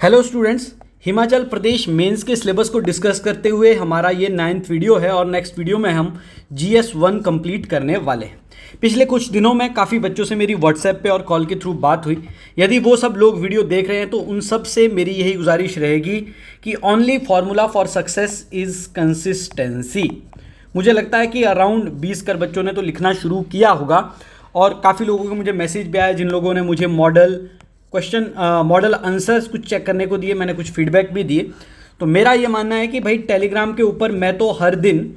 Hello students, Himachal Pradesh mains के syllabus को discuss करते हुए हमारा ये 9th वीडियो है और नेक्स्ट वीडियो में हम GS1 कंप्लीट करने वाले हैं। पिछले कुछ दिनों में काफ़ी बच्चों से मेरी व्हाट्सएप पे और कॉल के थ्रू बात हुई। यदि वो सब लोग वीडियो देख रहे हैं तो उन सब से मेरी यही गुजारिश रहेगी कि only formula for success is consistency. मुझे लगता है कि अराउंड 20 कर बच्चों ने तो लिखना शुरू किया होगा और काफ़ी लोगों को मुझे मैसेज भी आया जिन लोगों ने मुझे मॉडल आंसर्स कुछ चेक करने को दिए, मैंने कुछ फीडबैक भी दिए। तो मेरा ये मानना है कि भाई टेलीग्राम के ऊपर मैं तो हर दिन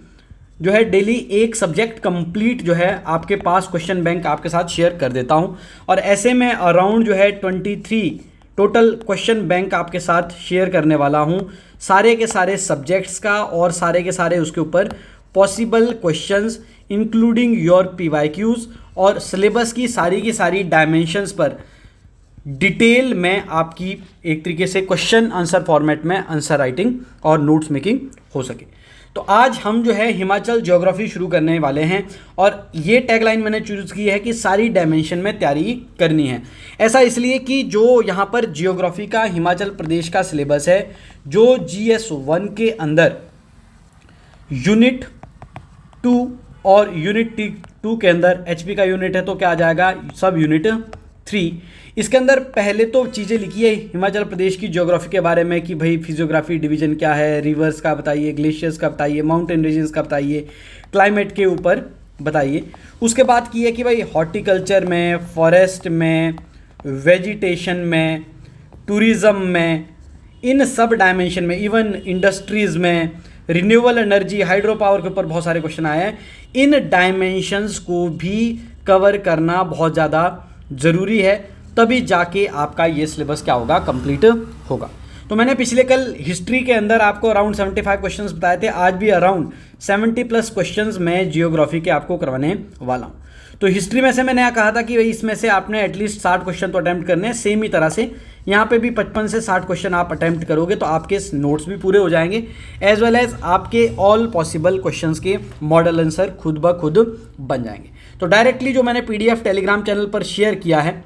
जो है डेली एक सब्जेक्ट कंप्लीट जो है आपके पास क्वेश्चन बैंक आपके साथ शेयर कर देता हूँ और ऐसे में अराउंड जो है 23 टोटल क्वेश्चन बैंक आपके साथ शेयर करने वाला हूँ, सारे के सारे सब्जेक्ट्स का और सारे के सारे उसके ऊपर possible questions including your PYQs और सिलेबस की सारी डायमेंशंस पर डिटेल में आपकी एक तरीके से क्वेश्चन आंसर फॉर्मेट में आंसर राइटिंग और नोट्स मेकिंग हो सके। तो आज हम जो है हिमाचल ज्योग्राफी शुरू करने वाले हैं और ये टैगलाइन मैंने चूज़ की है कि सारी डायमेंशन में तैयारी करनी है। ऐसा इसलिए कि जो यहाँ पर जियोग्राफी का हिमाचल प्रदेश का सिलेबस है, जो GS1 के अंदर यूनिट 2 और यूनिट 2 के अंदर HP का यूनिट है तो क्या आ जाएगा, सब यूनिट 3। इसके अंदर पहले तो चीज़ें लिखी है हिमाचल प्रदेश की ज्योग्राफी के बारे में कि भाई फिजियोग्राफी डिवीजन क्या है, रिवर्स का बताइए, ग्लेशियर्स का बताइए, माउंटेन रीजन्स का बताइए, क्लाइमेट के ऊपर बताइए। उसके बाद की है कि भाई हॉर्टिकल्चर में, फॉरेस्ट में, वेजिटेशन में, टूरिज़्म में, इन सब डायमेंशन में, इवन इंडस्ट्रीज़ में, रिन्यूएबल एनर्जी, हाइड्रो पावर के ऊपर बहुत सारे क्वेश्चन आए हैं। इन डायमेंशंस को भी कवर करना बहुत ज़्यादा ज़रूरी है, तभी जाके आपका ये सिलेबस क्या होगा, कंप्लीट होगा। तो मैंने पिछले कल हिस्ट्री के अंदर आपको अराउंड 75 क्वेश्चंस बताए थे, आज भी अराउंड 70+ क्वेश्चंस मैं जियोग्राफी के आपको करवाने वाला हूँ। तो हिस्ट्री में से मैंने यहाँ कहा था कि भाई इसमें से आपने एटलीस्ट 60 क्वेश्चन तो अटैम्प्ट करने हैं। सेम ही तरह से यहाँ पे भी 55 से 60 क्वेश्चन आप अटैम्प्ट करोगे तो आपके नोट्स भी पूरे हो जाएंगे, एज वेल एज आपके ऑल पॉसिबल क्वेश्चंस के मॉडल आंसर खुद ब खुद बन जाएंगे। तो डायरेक्टली जो मैंने PDF टेलीग्राम चैनल पर शेयर किया है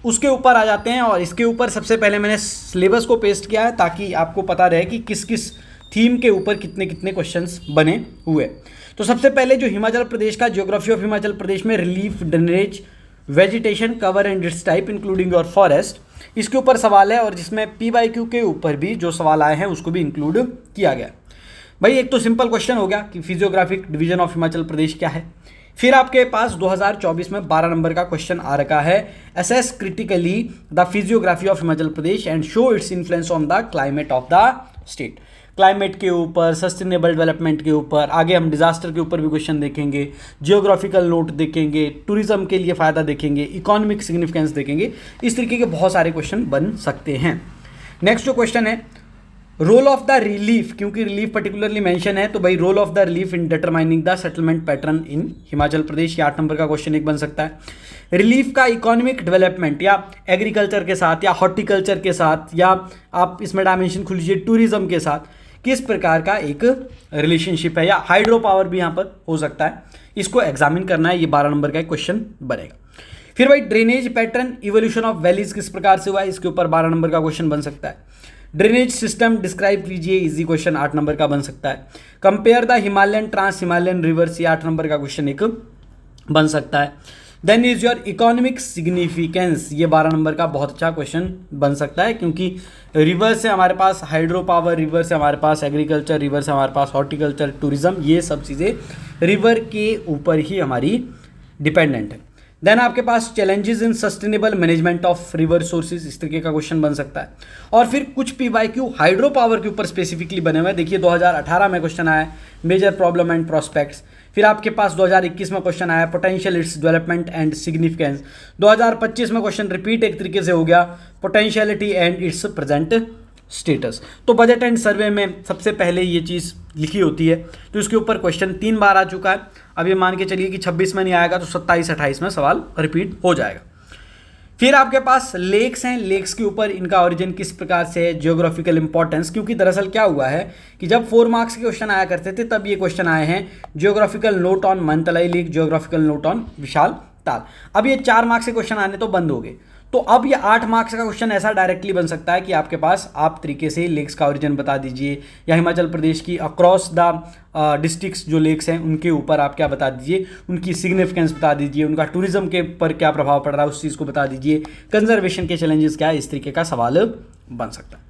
उसके ऊपर आ जाते हैं और इसके ऊपर सबसे पहले मैंने सिलेबस को पेस्ट किया है ताकि आपको पता रहे कि किस किस थीम के ऊपर कितने कितने क्वेश्चंस बने हुए। तो सबसे पहले जो हिमाचल प्रदेश का ज्योग्राफी ऑफ हिमाचल प्रदेश में relief, drainage, vegetation, cover and it's type including your forest, इसके ऊपर सवाल है और जिसमें PYQ के ऊपर भी जो सवाल आए हैं उसको भी इंक्लूड किया गया। भाई एक तो सिंपल क्वेश्चन हो गया कि फिजियोग्राफिक डिवीजन ऑफ हिमाचल प्रदेश क्या है। फिर आपके पास 2024 में 12 नंबर का क्वेश्चन आ रखा है, assess critically the physiography of Himachal Pradesh and show its influence on the climate of the state. Climate के ऊपर, सस्टेनेबल डेवलपमेंट के ऊपर, आगे हम डिजास्टर के ऊपर भी क्वेश्चन देखेंगे, जियोग्राफिकल नोट देखेंगे, टूरिज्म के लिए फ़ायदा देखेंगे, इकोनॉमिक सिग्निफिकेंस देखेंगे। इस तरीके के बहुत सारे क्वेश्चन बन सकते हैं। नेक्स्ट जो क्वेश्चन है, रोल ऑफ द रिलीफ, क्योंकि रिलीफ पर्टिकुलरली मेंशन है तो भाई role of the relief in determining the settlement pattern in Himachal Pradesh, ये 8 नंबर का क्वेश्चन एक बन सकता है। रिलीफ का इकोनॉमिक डेवलपमेंट या एग्रीकल्चर के साथ या हॉर्टिकल्चर के साथ या आप इसमें डायमेंशन खुल लीजिए टूरिज्म के साथ किस प्रकार का एक रिलेशनशिप है, या हाइड्रो पावर भी यहाँ पर हो सकता है, इसको एग्जामिन करना है। ये 12 नंबर का एक क्वेश्चन बनेगा। फिर भाई drainage pattern, evolution of valleys किस प्रकार से हुआ है, इसके ऊपर 12 नंबर का क्वेश्चन बन सकता है। ड्रेनेज सिस्टम डिस्क्राइब कीजिए, इजी क्वेश्चन 8 नंबर का बन सकता है। Compare the Himalayan trans Himalayan rivers, ये 8 नंबर का क्वेश्चन एक बन सकता है। Then is your economic significance, ये 12 नंबर का बहुत अच्छा क्वेश्चन बन सकता है क्योंकि रिवर से हमारे पास हाइड्रो पावर, रिवर से हमारे पास एग्रीकल्चर, रिवर से हमारे पास हॉर्टिकल्चर, टूरिज्म, ये सब चीज़ें रिवर के ऊपर ही हमारी डिपेंडेंट है। देन आपके पास challenges in sustainable management of river sources, इस तरीके का क्वेश्चन बन सकता है। और फिर कुछ PYQ हाइड्रो पावर के ऊपर स्पेसिफिकली बने हुए हैं। देखिए 2018 में क्वेश्चन आया है, मेजर प्रॉब्लम एंड प्रोस्पेक्ट्स। फिर आपके पास 2021 में क्वेश्चन आया potential its development and significance. 2025 में क्वेश्चन रिपीट एक तरीके से हो गया, potentiality and it's present status. तो बजट एंड सर्वे में सबसे पहले ये चीज़ लिखी होती है तो इसके ऊपर क्वेश्चन 3 बार आ चुका है। अब ये मान के चलिए कि 26 में नहीं आएगा तो 27-28 में सवाल रिपीट हो जाएगा। फिर आपके पास लेक्स हैं, लेक्स के ऊपर इनका ओरिजिन किस प्रकार से है, जियोग्राफिकल इंपॉर्टेंस, क्योंकि दरअसल क्या हुआ है कि जब 4 मार्क्स के क्वेश्चन आया करते थे तब ये क्वेश्चन आए हैं geographical note on Mantalai lake, geographical note on Vishal Tal. अब ये 4 मार्क्स के क्वेश्चन आने तो बंद हो गए, तो अब ये 8 मार्क्स का क्वेश्चन ऐसा डायरेक्टली बन सकता है कि आपके पास आप तरीके से लेक्स का ओरिजिन बता दीजिए, या हिमाचल प्रदेश की अक्रॉस द डिस्ट्रिक्ट्स जो लेक्स हैं उनके ऊपर आप क्या बता दीजिए, उनकी सिग्निफिकेंस बता दीजिए, उनका टूरिज्म के पर क्या प्रभाव पड़ रहा है उस चीज़ को बता दीजिए, कंजर्वेशन के चैलेंजेस क्या है, इस तरीके का सवाल बन सकता है।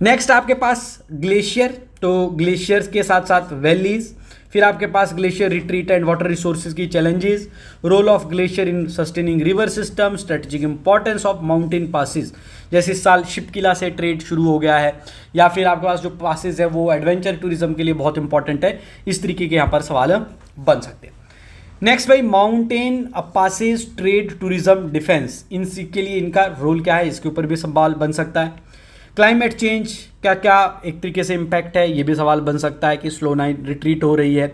नेक्स्ट आपके पास ग्लेशियर, तो ग्लेशियर्स के साथ साथ वैलीज, फिर आपके पास glacier retreat and water resources की challenges, role of glacier in sustaining river system, strategic importance of mountain passes, जैसे इस साल शिपकिला से ट्रेड शुरू हो गया है, या फिर आपके पास जो पासिस है वो एडवेंचर टूरिज्म के लिए बहुत इंपॉर्टेंट है, इस तरीके के यहाँ पर सवाल बन सकते हैं। नेक्स्ट भाई, mountain passes, trade, tourism, defence, इन के लिए इनका रोल क्या है, इसके ऊपर भी सवाल बन सकता है। क्लाइमेट चेंज क्या क्या एक तरीके से इम्पैक्ट है, ये भी सवाल बन सकता है कि स्लो नाइट रिट्रीट हो रही है,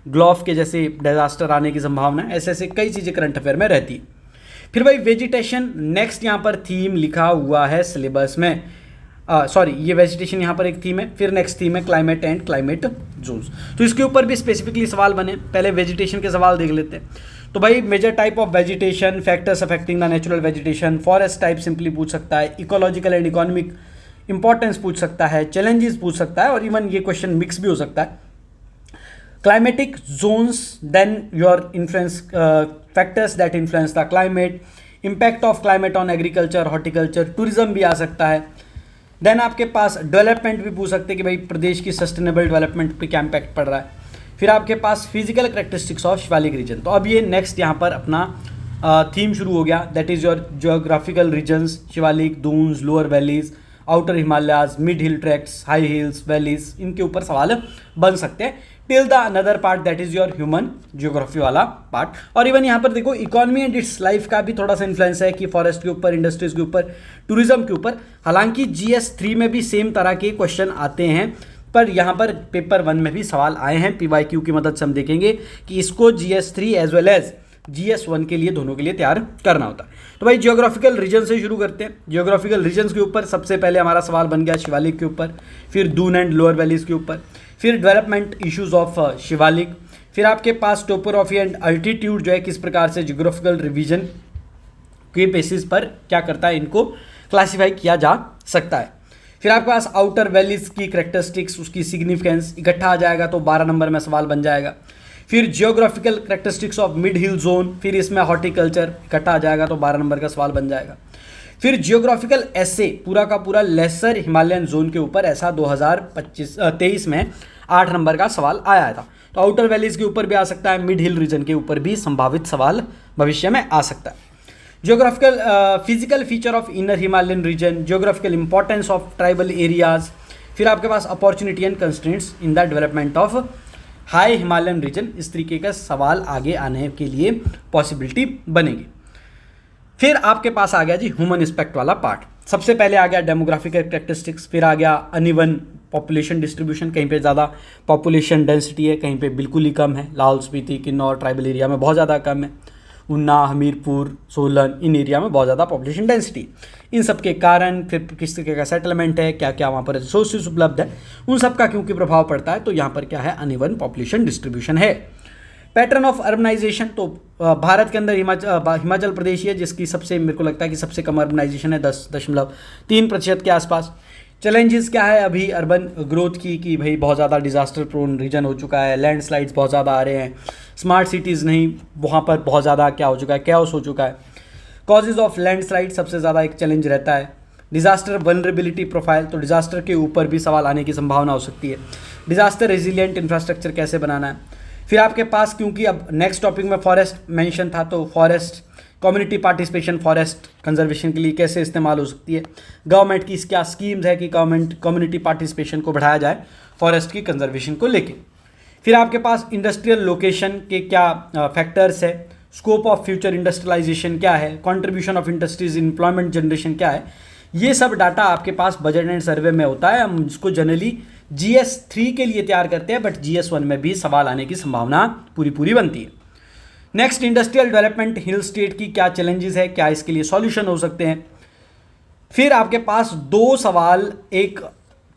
ग्लोफ के जैसे डिजास्टर आने की संभावना है, ऐसे ऐसे कई चीज़ें करंट अफेयर में रहती है। फिर भाई वेजिटेशन, नेक्स्ट यहाँ पर थीम लिखा हुआ है सिलेबस में, सॉरी ये वेजिटेशन यहाँ पर एक थीम है, फिर नेक्स्ट थीम है क्लाइमेट एंड क्लाइमेट जोन्स, तो इसके ऊपर भी स्पेसिफिकली सवाल बने। पहले वेजिटेशन के सवाल देख लेते हैं। तो भाई major type of vegetation, factors affecting the natural vegetation, forest type simply पूछ सकता है, इकोलॉजिकल एंड इकोनॉमिक इंपॉर्टेंस पूछ सकता है, चैलेंजेस पूछ सकता है, और इवन ये क्वेश्चन मिक्स भी हो सकता है। Climatic zones, then your influence factors that influence the climate, impact of climate on agriculture, horticulture, tourism भी आ सकता है। देन आपके पास डेवलपमेंट भी पूछ सकते हैं कि भाई प्रदेश की सस्टेनेबल डेवलपमेंट पे क्या इम्पैक्ट पड़ रहा है। फिर आपके पास physical characteristics of Shivalik region, तो अब ये नेक्स्ट यहाँ पर अपना थीम शुरू हो गया, that is your geographical regions, Shivalik, Doons, lower valleys, outer Himalayas, mid hill tracts, high hills, valleys, इनके ऊपर सवाल बन सकते हैं। Till the another part that is your human geography वाला पार्ट। और इवन यहाँ पर देखो इकोनॉमी एंड इट्स लाइफ का भी थोड़ा सा इन्फ्लुएंस है कि फॉरेस्ट के ऊपर, इंडस्ट्रीज के ऊपर, टूरिज्म के ऊपर। हालांकि GS3 में भी सेम तरह के क्वेश्चन आते हैं, पर यहाँ पर पेपर 1 में भी सवाल आए हैं, PYQ की मदद से हम देखेंगे कि इसको GS3 as well as GS1 के लिए, दोनों के लिए तैयार करना होता है। तो भाई जियोग्राफिकल रीजन से शुरू करते हैं। जियोग्राफिकल रीजन्स के ऊपर सबसे पहले हमारा सवाल बन गया शिवालिक के ऊपर, फिर दून एंड लोअर वैलीज के ऊपर, फिर डेवलपमेंट इश्यूज ऑफ शिवालिक, फिर आपके पास टोपोग्राफी एंड अल्टीट्यूड जो है किस प्रकार से जियोग्राफिकल रिवीजन के बेसिस पर क्या करता है, इनको क्लासीफाई किया जा सकता है। फिर आपके पास आउटर वैलीज की करेक्टरिस्टिक्स, उसकी सिग्निफिकेंस इकट्ठा आ जाएगा तो 12 नंबर में सवाल बन जाएगा। फिर geographical characteristics of mid hill zone, फिर इसमें हॉर्टिकल्चर इकट्ठा आ जाएगा तो 12 नंबर का सवाल बन जाएगा। फिर जियोग्राफिकल एसे पूरा का पूरा लेसर हिमालयन जोन के ऊपर, ऐसा 2023 में 8 नंबर का सवाल आया था। तो आउटर वैलीज के ऊपर भी आ सकता है, मिड हिल रीजन के ऊपर भी संभावित सवाल भविष्य में आ सकता है। Geographical physical feature of inner Himalayan region, geographical importance of tribal areas, फिर आपके पास opportunity and constraints in the development of high Himalayan region, इस तरीके का सवाल आगे आने के लिए पॉसिबिलिटी बनेगी। फिर आपके पास आ गया जी ह्यूमन एस्पेक्ट वाला पार्ट। सबसे पहले आ गया डेमोग्राफिक कैरेक्टरिस्टिक्स, फिर आ गया अनइवन पॉपुलेशन डिस्ट्रीब्यूशन, कहीं पे ज़्यादा पॉपुलेशन डेंसिटी है, कहीं पे बिल्कुल ही कम है, लाहौल स्पीति, किन्नौर ट्राइबल एरिया में बहुत ज़्यादा कम है, उन्ना, हमीरपुर, सोलन, इन एरिया में बहुत ज़्यादा पॉपुलेशन डेंसिटी। इन सब के कारण फिर किस तरीके का सेटलमेंट है, क्या क्या वहाँ पर रिसोर्सेज उपलब्ध है, उन सब का क्योंकि प्रभाव पड़ता है, तो यहाँ पर क्या है, अनइवन पॉपुलेशन डिस्ट्रीब्यूशन है। पैटर्न ऑफ अर्बनाइजेशन, तो भारत के अंदर हिमाचल प्रदेश है जिसकी सबसे, मेरे को लगता है कि सबसे कम अर्बनाइजेशन है, 10.3% के आसपास। चैलेंजेस क्या है अभी अर्बन ग्रोथ की, कि भाई बहुत ज़्यादा डिजास्टर प्रोन रीजन हो चुका है, लैंडस्लाइड्स बहुत ज़्यादा आ रहे हैं, स्मार्ट सिटीज़ नहीं, वहाँ पर बहुत ज़्यादा क्या हो चुका है, कैओस हो चुका है। कॉजेज ऑफ लैंडस्लाइड सबसे ज़्यादा एक चैलेंज रहता है। डिजास्टर वल्नरेबिलिटी प्रोफाइल, तो डिजास्टर के ऊपर भी सवाल आने की संभावना हो सकती है। डिजास्टर रेजिलिएंट इंफ्रास्ट्रक्चर कैसे बनाना है। फिर आपके पास, क्योंकि अब नेक्स्ट टॉपिक में फॉरेस्ट मेंशन था, तो forest community participation forest conservation के लिए कैसे इस्तेमाल हो सकती है, गवर्नमेंट की क्या स्कीम्स है कि गवर्नमेंट कम्युनिटी पार्टिसिपेशन को बढ़ाया जाए फॉरेस्ट की कंजर्वेशन को लेके। फिर आपके पास इंडस्ट्रियल लोकेशन के क्या फैक्टर्स है, स्कोप ऑफ फ्यूचर इंडस्ट्रियलाइजेशन क्या है, contribution of industries employment generation क्या है, ये सब डाटा आपके पास बजट एंड सर्वे में होता है। हम इसको जनरली GS3 के लिए तैयार करते हैं, बट GS1 में भी सवाल आने की संभावना पूरी बनती है। Next, industrial development hill state की क्या चैलेंजेस है, क्या इसके लिए सॉल्यूशन हो सकते हैं। फिर आपके पास 2 सवाल एक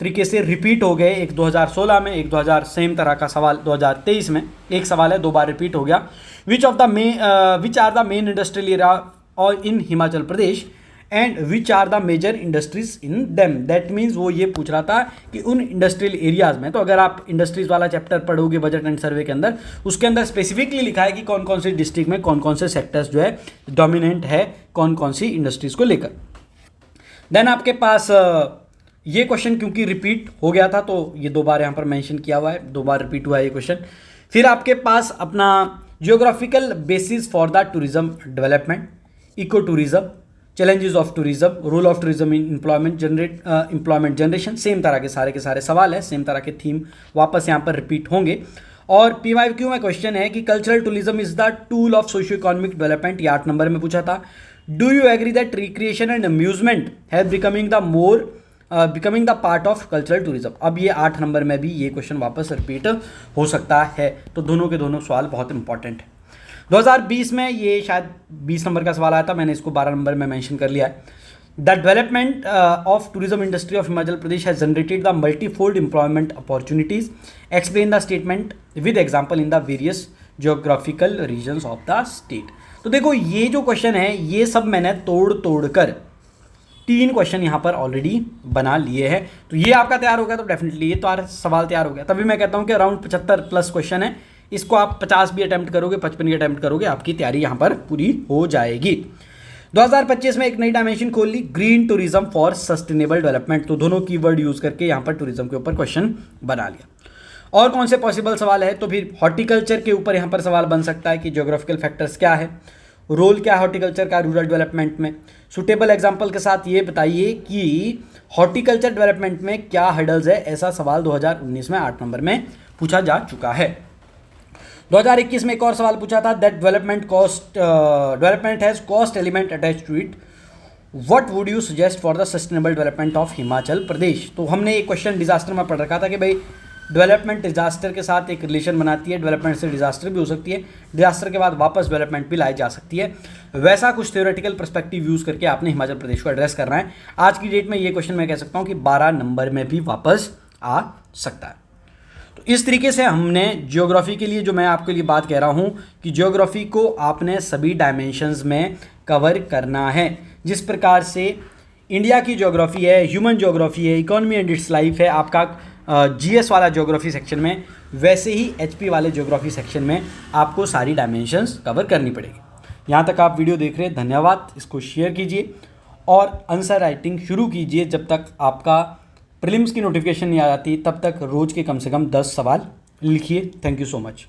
तरीके से रिपीट हो गए, एक 2016 में, एक 2000 सेम तरह का सवाल 2023 में, एक सवाल है 2 बार रिपीट हो गया। Which are the main industrial area और in Himachal Pradesh and which are the major industries in them. That means वो ये पूछ रहा था कि उन इंडस्ट्रियल एरियाज में, तो अगर आप इंडस्ट्रीज वाला चैप्टर पढ़ोगे बजट एंड सर्वे के अंदर, उसके अंदर स्पेसिफिकली लिखा है कि कौन कौन सी डिस्ट्रिक्ट में कौन कौन से सेक्टर्स जो है डोमिनेंट है कौन कौन सी इंडस्ट्रीज को लेकर। देन आपके पास ये क्वेश्चन क्योंकि रिपीट हो गया था तो ये 2 बार यहाँ पर मेंशन किया हुआ है, 2 बार रिपीट हुआ है ये क्वेश्चन। फिर आपके पास अपना geographical basis for the tourism development, eco tourism, challenges of tourism, role of tourism in employment generation, same तरह के सारे सवाल है, सेम तरह के थीम वापस यहाँ पर रिपीट होंगे। और PYQ में क्वेश्चन है कि cultural tourism is the tool of socio economic development, ये 8 नंबर में पूछा था। Do you agree that recreation and amusement have becoming the part of cultural tourism. अब ये 8 नंबर में भी ये क्वेश्चन वापस रिपीट हो सकता है, तो दोनों के दोनों सवाल बहुत इंपॉर्टेंट है। 2020 में ये शायद 20 नंबर का सवाल आया था, मैंने इसको 12 नंबर में मेंशन कर लिया है। The development of tourism industry of Himachal Pradesh has generated the multifold employment opportunities, explain the statement with example in the various geographical regions of the state. तो देखो ये जो क्वेश्चन है ये सब मैंने तोड़ कर 3 क्वेश्चन यहाँ पर ऑलरेडी बना लिए हैं, तो ये आपका तैयार हो गया तो डेफिनेटली ये तो सवाल तैयार हो गया। तभी मैं कहता हूँ कि अराउंड 75 प्लस क्वेश्चन है, इसको आप 50 भी अटैम्प्ट करोगे, 55 भी अटैम्प्ट करोगे, आपकी तैयारी यहाँ पर पूरी हो जाएगी। 2025 में एक नई डायमेंशन खोल ली, green tourism for sustainable development, तो दोनों कीवर्ड यूज करके यहाँ पर टूरिज्म के ऊपर क्वेश्चन बना लिया। और कौन से पॉसिबल सवाल है, तो फिर हॉर्टिकल्चर के ऊपर यहाँ पर सवाल बन सकता है कि ज्योग्राफिकल फैक्टर्स क्या है, रोल क्या है हॉर्टिकल्चर का रूरल डेवलपमेंट में, सुटेबल एग्जाम्पल के साथ ये बताइए कि हॉर्टिकल्चर डेवलपमेंट में क्या हर्डल्स है, ऐसा सवाल 2019 में 8 नंबर में पूछा जा चुका है। 2021 में एक और सवाल पूछा था, that development has cost element attach to it, what would you suggest for the sustainable development of Himachal Pradesh. तो हमने एक क्वेश्चन डिजास्टर में पढ़ रखा था कि भाई डेवलपमेंट डिजास्टर के साथ एक रिलेशन बनाती है, डेवलपमेंट से डिजास्टर भी हो सकती है, डिजास्टर के बाद वापस डेवलपमेंट भी लाई जा सकती है, वैसा कुछ थ्योरेटिकल पर्सपेक्टिव यूज करके आपने हिमाचल प्रदेश को एड्रेस करना है। आज की डेट में ये क्वेश्चन मैं कह सकता हूँ कि 12 नंबर में भी वापस आ सकता है। तो इस तरीके से हमने ज्योग्राफी के लिए जो मैं आपके लिए बात कह रहा हूँ कि ज्योग्राफी को आपने सभी डायमेंशंस में कवर करना है। जिस प्रकार से इंडिया की ज्योग्राफी है, ह्यूमन ज्योग्राफी है, इकोनॉमी एंड इट्स लाइफ है आपका GS वाला ज्योग्राफी सेक्शन में, वैसे ही HP वाले ज्योग्राफी सेक्शन में आपको सारी डायमेंशंस कवर करनी पड़ेगी। यहाँ तक आप वीडियो देख रहे हैं, धन्यवाद। इसको शेयर कीजिए और आंसर राइटिंग शुरू कीजिए। जब तक आपका प्रीलिम्स की नोटिफिकेशन नहीं आ जाती तब तक रोज़ के कम से कम 10 सवाल लिखिए। Thank you so much.